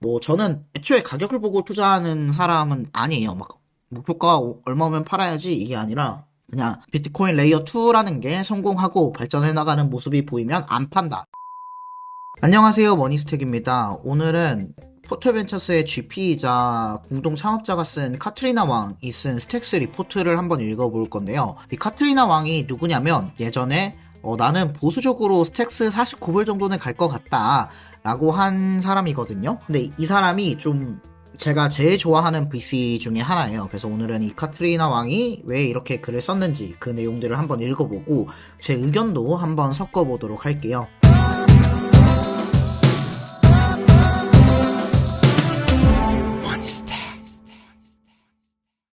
뭐 저는 애초에 가격을 보고 투자하는 사람은 아니에요. 막 목표가 얼마면 팔아야지 이게 아니라 그냥 비트코인 레이어 2라는 게 성공하고 발전해 나가는 모습이 보이면 안 판다. 안녕하세요, 머니스택입니다. 오늘은 포털벤처스의 GP이자 공동 창업자가 쓴 카트리나 왕이 쓴 스택스 리포트를 한번 읽어볼 건데요. 이 카트리나 왕이 누구냐면 예전에 나는 보수적으로 스택스 49불 정도는 갈 것 같다 라고 한 사람이거든요. 근데 이 사람이 좀 제가 제일 좋아하는 VC 중에 하나예요. 그래서 오늘은 이 카트리나 왕이 왜 이렇게 글을 썼는지 그 내용들을 한번 읽어보고 제 의견도 한번 섞어보도록 할게요.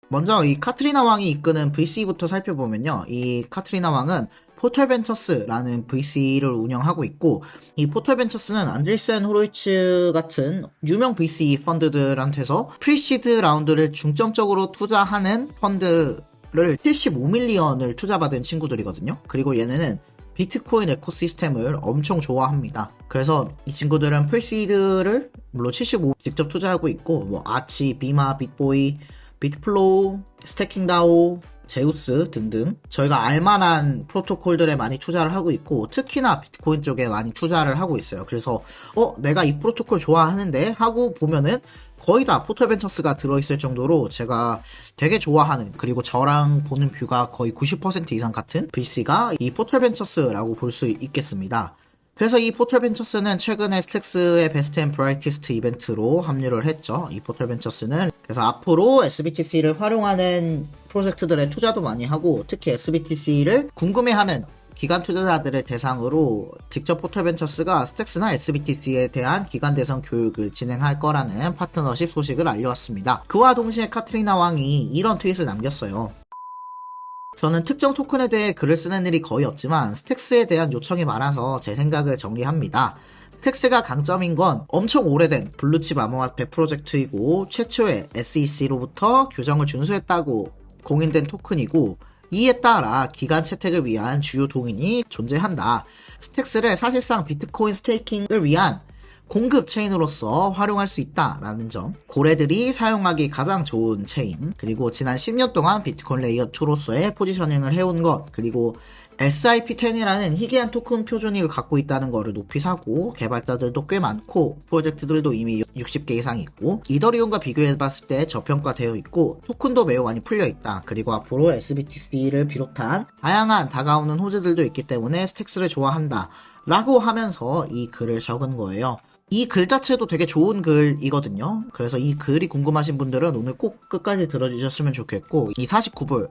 먼저 이 카트리나 왕이 이끄는 VC부터 살펴보면요. 이 카트리나 왕은 포털벤처스라는 VC를 운영하고 있고, 이 포털벤처스는 안드리센 호로이츠 같은 유명 VC 펀드들한테서 프리시드 라운드를 중점적으로 투자하는 펀드를 75밀리언을 투자받은 친구들이거든요. 그리고 얘네는 비트코인 에코시스템을 엄청 좋아합니다. 그래서 이 친구들은 프리시드를 물론 75 직접 투자하고 있고, 뭐 아치, 비마, 빅보이, 비트플로우, 스태킹다오, 제우스 등등 저희가 알만한 프로토콜들에 많이 투자를 하고 있고 특히나 비트코인 쪽에 많이 투자를 하고 있어요. 그래서 내가 이 프로토콜 좋아하는데 하고 보면은 거의 다 포털벤처스가 들어있을 정도로 제가 되게 좋아하는 그리고 저랑 보는 뷰가 거의 90% 이상 같은 VC가 이 포털벤처스라고 볼 수 있겠습니다. 그래서 이 포털벤처스는 최근에 스택스의 베스트 앤 브라이티스트 이벤트로 합류를 했죠. 이 포털벤처스는 그래서 앞으로 SBTC를 활용하는 프로젝트들에 투자도 많이 하고 특히 SBTC를 궁금해하는 기관 투자자들을 대상으로 직접 포털벤처스가 스택스나 SBTC에 대한 기관 대상 교육을 진행할 거라는 파트너십 소식을 알려왔습니다. 그와 동시에 카트리나 왕이 이런 트윗을 남겼어요. 저는 특정 토큰에 대해 글을 쓰는 일이 거의 없지만 스택스에 대한 요청이 많아서 제 생각을 정리합니다. 스택스가 강점인 건 엄청 오래된 블루칩 암호화폐 프로젝트이고 최초의 SEC로부터 규정을 준수했다고 공인된 토큰이고 이에 따라 기간 채택을 위한 주요 동인이 존재한다. 스택스를 사실상 비트코인 스테이킹을 위한 공급 체인으로서 활용할 수 있다라는 점, 고래들이 사용하기 가장 좋은 체인, 그리고 지난 10년 동안 비트코인 레이어 2로서의 포지셔닝을 해온 것, 그리고 SIP10이라는 희귀한 토큰 표준을 갖고 있다는 것을 높이 사고 개발자들도 꽤 많고 프로젝트들도 이미 60개 이상 있고 이더리움과 비교해봤을 때 저평가되어 있고 토큰도 매우 많이 풀려있다. 그리고 앞으로 SBTC를 비롯한 다양한 다가오는 호재들도 있기 때문에 스택스를 좋아한다 라고 하면서 이 글을 적은 거예요. 이 글 자체도 되게 좋은 글이거든요. 그래서 이 글이 궁금하신 분들은 오늘 꼭 끝까지 들어주셨으면 좋겠고 이 49불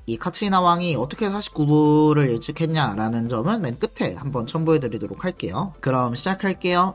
이 카트리나 왕이 어떻게 49불을 예측했냐라는 점은 맨 끝에 한번 첨부해드리도록 할게요. 그럼 시작할게요.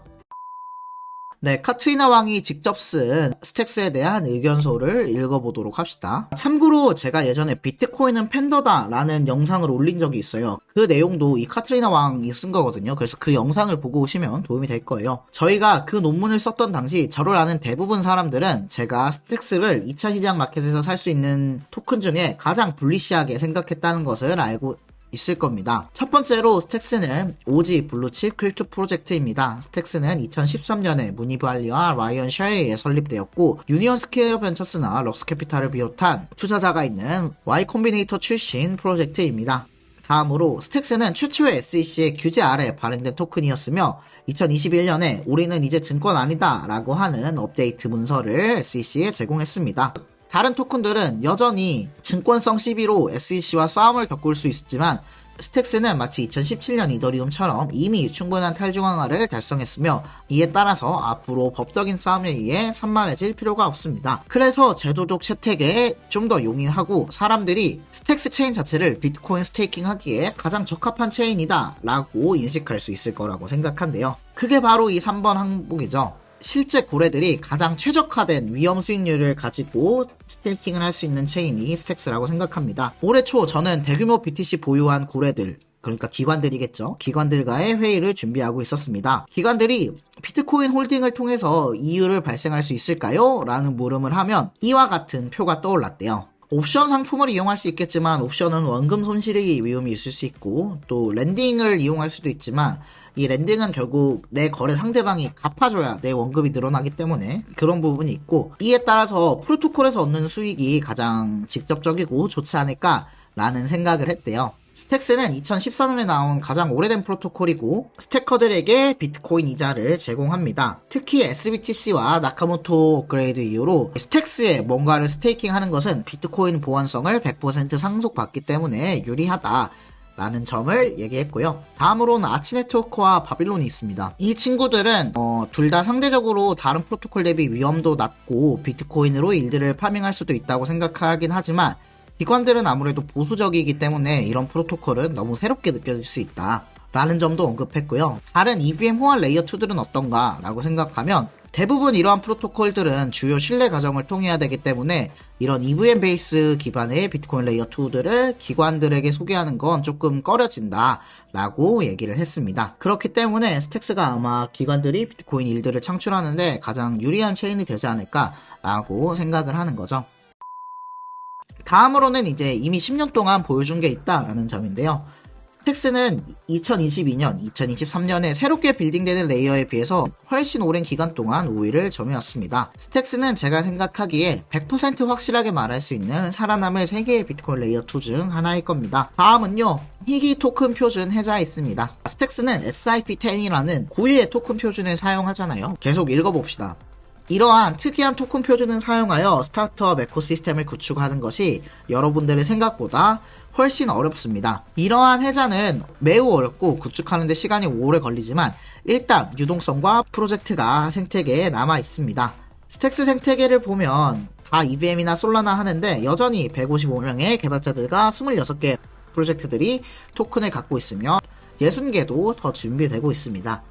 네, 카트리나 왕이 직접 쓴 스택스에 대한 의견서를 읽어보도록 합시다. 참고로 제가 예전에 비트코인은 팬더다 라는 영상을 올린 적이 있어요. 그 내용도 이 카트리나 왕이 쓴 거거든요. 그래서 그 영상을 보고 오시면 도움이 될 거예요. 저희가 그 논문을 썼던 당시 저를 아는 대부분 사람들은 제가 스택스를 2차 시장 마켓에서 살 수 있는 토큰 중에 가장 불리시하게 생각했다는 것을 알고 있을 겁니다. 첫 번째로 스택스는 오지 블루칩 크립토 프로젝트입니다. 스택스는 2013년에 무니발리와 라이언 샤에 의해 설립되었고 유니언 스퀘어 벤처스나 럭스캐피탈을 비롯한 투자자가 있는 Y 콤비네이터 출신 프로젝트입니다. 다음으로 스택스는 최초의 SEC의 규제 아래 발행된 토큰이었으며 2021년에 우리는 이제 증권 아니다 라고 하는 업데이트 문서를 SEC에 제공했습니다. 다른 토큰들은 여전히 증권성 시비로 SEC와 싸움을 겪을 수 있지만 스택스는 마치 2017년 이더리움처럼 이미 충분한 탈중앙화를 달성했으며 이에 따라서 앞으로 법적인 싸움에 의해 산만해질 필요가 없습니다. 그래서 제도적 채택에 좀 더 용이하고 사람들이 스택스 체인 자체를 비트코인 스테이킹 하기에 가장 적합한 체인이다 라고 인식할 수 있을 거라고 생각한대요. 그게 바로 이 3번 항목이죠. 실제 고래들이 가장 최적화된 위험 수익률을 가지고 스테이킹을 할 수 있는 체인이 스택스라고 생각합니다. 올해 초 저는 대규모 BTC 보유한 고래들, 그러니까 기관들이겠죠. 기관들과의 회의를 준비하고 있었습니다. 기관들이 비트코인 홀딩을 통해서 이유를 발생할 수 있을까요? 라는 물음을 하면 이와 같은 표가 떠올랐대요. 옵션 상품을 이용할 수 있겠지만 옵션은 원금 손실의 위험이 있을 수 있고 또 랜딩을 이용할 수도 있지만 이 랜딩은 결국 내 거래 상대방이 갚아줘야 내 원금이 늘어나기 때문에 그런 부분이 있고, 이에 따라서 프로토콜에서 얻는 수익이 가장 직접적이고 좋지 않을까라는 생각을 했대요. 스택스는 2014년에 나온 가장 오래된 프로토콜이고 스태커들에게 비트코인 이자를 제공합니다. 특히 SBTC와 나카모토 업그레이드 이후로 스택스에 뭔가를 스테이킹하는 것은 비트코인 보안성을 100% 상속받기 때문에 유리하다 라는 점을 얘기했고요. 다음으로는 아치네트워크와 바빌론이 있습니다. 이 친구들은 둘 다 상대적으로 다른 프로토콜 대비 위험도 낮고 비트코인으로 일들을 파밍할 수도 있다고 생각하긴 하지만, 기관들은 아무래도 보수적이기 때문에 이런 프로토콜은 너무 새롭게 느껴질 수 있다 라는 점도 언급했고요. 다른 EVM 호환 레이어 2들은 어떤가 라고 생각하면, 대부분 이러한 프로토콜들은 주요 신뢰 과정을 통해야 되기 때문에 이런 EVM 베이스 기반의 비트코인 레이어 2들을 기관들에게 소개하는 건 조금 꺼려진다 라고 얘기를 했습니다. 그렇기 때문에 스택스가 아마 기관들이 비트코인 일들을 창출하는데 가장 유리한 체인이 되지 않을까 라고 생각을 하는 거죠. 다음으로는 이제 이미 10년 동안 보여준 게 있다라는 점인데요. 스택스는 2022년, 2023년에 새롭게 빌딩되는 레이어에 비해서 훨씬 오랜 기간 동안 우위를 점해왔습니다. 스택스는 제가 생각하기에 100% 확실하게 말할 수 있는 살아남을 3개의 비트코인 레이어 2 중 하나일 겁니다. 다음은요, 희귀 토큰 표준 해자에 있습니다. 스택스는 SIP10이라는 고유의 토큰 표준을 사용하잖아요. 계속 읽어봅시다. 이러한 특이한 토큰 표준을 사용하여 스타트업 에코시스템을 구축하는 것이 여러분들의 생각보다 훨씬 어렵습니다. 이러한 해자는 매우 어렵고 구축하는데 시간이 오래 걸리지만 일단 유동성과 프로젝트가 생태계에 남아 있습니다. 스택스 생태계를 보면 다 EVM이나 솔라나 하는데 여전히 155명의 개발자들과 26개 프로젝트들이 토큰을 갖고 있으며 60개도 더 준비되고 있습니다.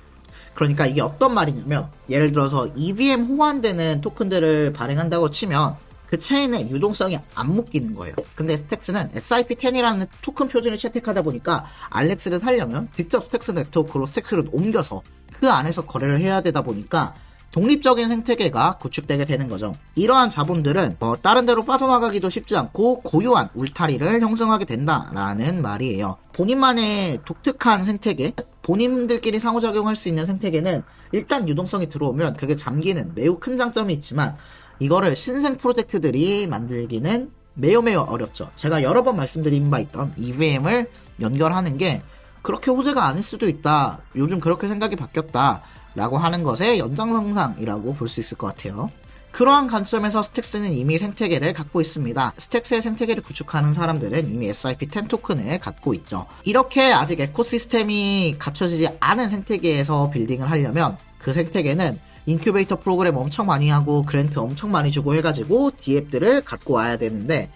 그러니까 이게 어떤 말이냐면, 예를 들어서 EVM 호환되는 토큰들을 발행한다고 치면 그 체인에 유동성이 안 묶이는 거예요. 근데 스택스는 SIP10이라는 토큰 표준을 채택하다 보니까 알렉스를 살려면 직접 스택스 네트워크로 스택스를 옮겨서 그 안에서 거래를 해야 되다 보니까 독립적인 생태계가 구축되게 되는 거죠. 이러한 자본들은 다른 데로 빠져나가기도 쉽지 않고 고유한 울타리를 형성하게 된다라는 말이에요. 본인만의 독특한 생태계, 본인들끼리 상호작용할 수 있는 생태계는 일단 유동성이 들어오면 그게 잠기는 매우 큰 장점이 있지만, 이거를 신생 프로젝트들이 만들기는 매우 어렵죠. 제가 여러 번 말씀드린 바 있던 EVM을 연결하는 게 그렇게 호재가 아닐 수도 있다, 요즘 그렇게 생각이 바뀌었다 라고 하는 것의 연장선상이라고 볼 수 있을 것 같아요. 그러한 관점에서 스택스는 이미 생태계를 갖고 있습니다. 스택스의 생태계를 구축하는 사람들은 이미 SIP10 토큰을 갖고 있죠. 이렇게 아직 에코시스템이 갖춰지지 않은 생태계에서 빌딩을 하려면 그 생태계는 인큐베이터 프로그램 엄청 많이 하고 그랜트 엄청 많이 주고 해가지고 D앱들을 갖고 와야 되는데,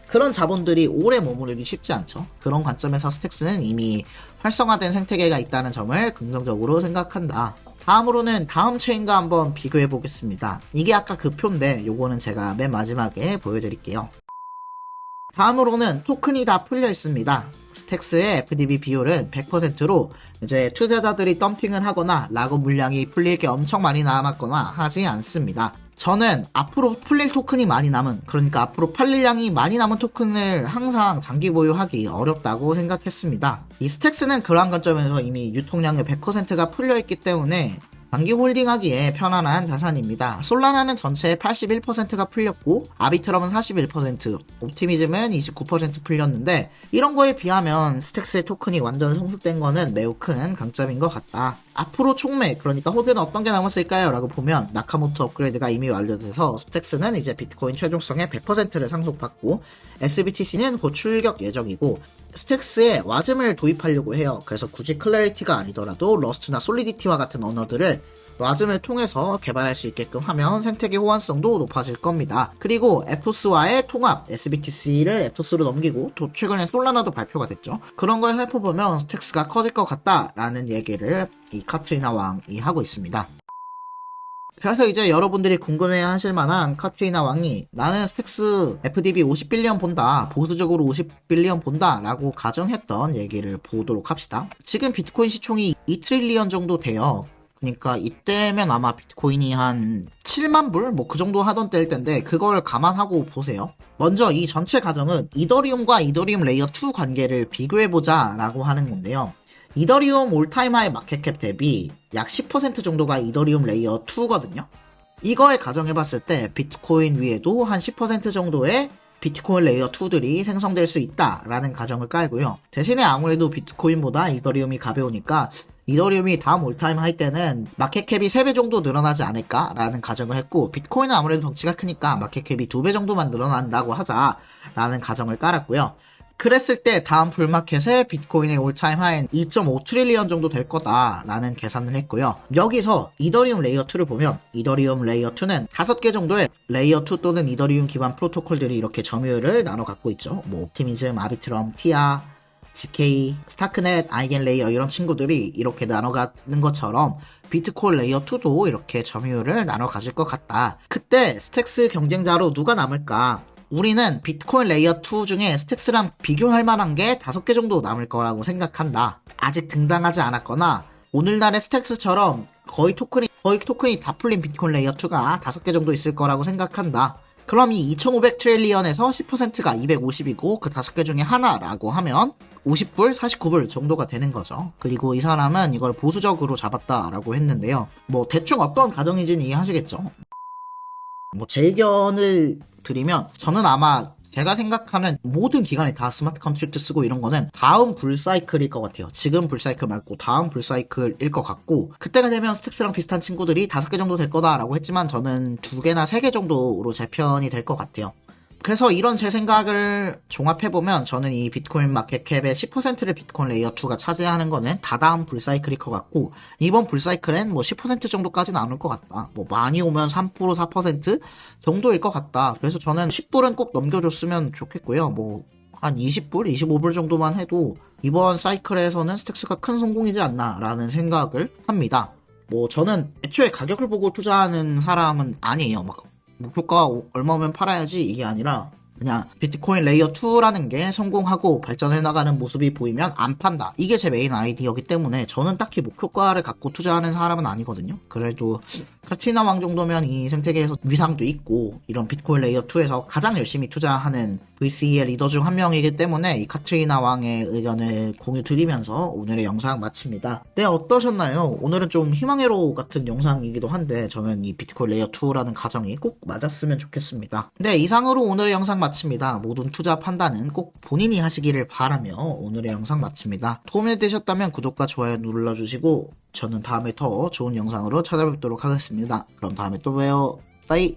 그런 자본들이 오래 머무르기 쉽지 않죠. 그런 관점에서 스택스는 이미 활성화된 생태계가 있다는 점을 긍정적으로 생각한다. 다음으로는 다음 체인과 한번 비교해 보겠습니다. 이게 아까 그 표인데 요거는 제가 맨 마지막에 보여드릴게요. 다음으로는 토큰이 다 풀려 있습니다. 스택스의 FDB 비율은 100%로 이제 투자자들이 덤핑을 하거나 락업 물량이 풀릴 게 엄청 많이 남았거나 하지 않습니다. 저는 앞으로 풀릴 토큰이 많이 남은, 그러니까 앞으로 팔릴 양이 많이 남은 토큰을 항상 장기 보유하기 어렵다고 생각했습니다. 이 스택스는 그러한 관점에서 이미 유통량의 100%가 풀려있기 때문에 장기 홀딩하기에 편안한 자산입니다. 솔라나는 전체의 81%가 풀렸고 아비트럼은 41%, 옵티미즘은 29% 풀렸는데, 이런 거에 비하면 스택스의 토큰이 완전 성숙된 거는 매우 큰 강점인 것 같다. 앞으로 촉매, 그러니까 호재는 어떤 게 남았을까요? 라고 보면 나카모토 업그레이드가 이미 완료돼서 스택스는 이제 비트코인 최종성의 100%를 상속받고 SBTC는 곧 출격 예정이고, 스택스에 와즘을 도입하려고 해요. 그래서 굳이 클래리티가 아니더라도 러스트나 솔리디티와 같은 언어들을 와즘을 통해서 개발할 수 있게끔 하면 생태계 호환성도 높아질 겁니다. 그리고 에토스와의 통합, SBTC를 에토스로 넘기고 또 최근에 솔라나도 발표가 됐죠. 그런 걸 살펴보면 스택스가 커질 것 같다라는 얘기를 이 카트리나 왕이 하고 있습니다. 그래서 이제 여러분들이 궁금해 하실 만한 카트리나 왕이 나는 스택스 FDB 50빌리언 본다, 보수적으로 50빌리언 본다 라고 가정했던 얘기를 보도록 합시다. 지금 비트코인 시총이 2트릴리언 정도 돼요. 그러니까 이때면 아마 비트코인이 한 7만 불? 뭐 그 정도 하던 때일 텐데 그걸 감안하고 보세요. 먼저 이 전체 가정은 이더리움과 이더리움 레이어 2 관계를 비교해보자 라고 하는 건데요. 이더리움 올타임 하이 마켓캡 대비 약 10% 정도가 이더리움 레이어 2거든요. 이거에 가정해봤을 때 비트코인 위에도 한 10% 정도의 비트코인 레이어 2들이 생성될 수 있다라는 가정을 깔고요. 대신에 아무래도 비트코인보다 이더리움이 가벼우니까 이더리움이 다음 올타임 하이 때는 마켓캡이 3배 정도 늘어나지 않을까라는 가정을 했고, 비트코인은 아무래도 덩치가 크니까 마켓캡이 2배 정도만 늘어난다고 하자라는 가정을 깔았고요. 그랬을 때 다음 불마켓에 비트코인의 올타임 하이는 2.5 트릴리언 정도 될 거다라는 계산을 했고요. 여기서 이더리움 레이어 2를 보면 이더리움 레이어 2는 5개 정도의 레이어 2 또는 이더리움 기반 프로토콜들이 이렇게 점유율을 나눠 갖고 있죠. 뭐 옵티미즘, 아비트럼, 티아, GK, 스타크넷, 아이겐레이어 이런 친구들이 이렇게 나눠 가는 것처럼 비트코인 레이어 2도 이렇게 점유율을 나눠 가질 것 같다. 그때 스택스 경쟁자로 누가 남을까? 우리는 비트코인 레이어 2 중에 스택스랑 비교할 만한 게 5개 정도 남을 거라고 생각한다. 아직 등장하지 않았거나 오늘날의 스택스처럼 거의 토큰이 다 풀린 비트코인 레이어 2가 5개 정도 있을 거라고 생각한다. 그럼 이 2500 트릴리언에서 10%가 250이고 그 5개 중에 하나라고 하면 50불, 49불 정도가 되는 거죠. 그리고 이 사람은 이걸 보수적으로 잡았다라고 했는데요. 뭐 대충 어떤 가정인지는 이해하시겠죠? 뭐 제 의견을 드리면 저는 아마 제가 생각하는 모든 기관이 다 스마트 컨트랙트 쓰고 이런 거는 다음 불사이클일 것 같아요. 지금 불사이클 말고 다음 불사이클일 것 같고, 그때가 되면 스택스랑 비슷한 친구들이 5개 정도 될 거다라고 했지만 저는 2개나 3개 정도로 제 편이 될 것 같아요. 그래서 이런 제 생각을 종합해보면 저는 이 비트코인 마켓캡의 10%를 비트코인 레이어 2가 차지하는 거는 다다음 불사이클일 것 같고, 이번 불사이클엔 뭐 10% 정도까지는 안 올 것 같다. 뭐 많이 오면 3%, 4% 정도일 것 같다. 그래서 저는 10불은 꼭 넘겨줬으면 좋겠고요. 뭐 한 20불, 25불 정도만 해도 이번 사이클에서는 스택스가 큰 성공이지 않나라는 생각을 합니다. 뭐 저는 애초에 가격을 보고 투자하는 사람은 아니에요. 막 목표가 얼마면 팔아야지 이게 아니라 그냥 비트코인 레이어 2라는 게 성공하고 발전해 나가는 모습이 보이면 안 판다. 이게 제 메인 아이디어이기 때문에 저는 딱히 목표가를 갖고 투자하는 사람은 아니거든요. 그래도 카트리나 왕 정도면 이 생태계에서 위상도 있고 이런 비트코인 레이어 2에서 가장 열심히 투자하는 VC의 리더 중 한 명이기 때문에 이 카트리나 왕의 의견을 공유 드리면서 오늘의 영상 마칩니다. 네, 어떠셨나요? 오늘은 좀 희망회로 같은 영상이기도 한데 저는 이 비트코인 레이어 2라는 가정이 꼭 맞았으면 좋겠습니다. 네, 이상으로 오늘의 영상 마칩니다. 모든 투자 판단은 꼭 본인이 하시기를 바라며 오늘의 영상 마칩니다. 도움이 되셨다면 구독과 좋아요 눌러주시고 저는 다음에 더 좋은 영상으로 찾아뵙도록 하겠습니다. 그럼 다음에 또 봬요. 빠이.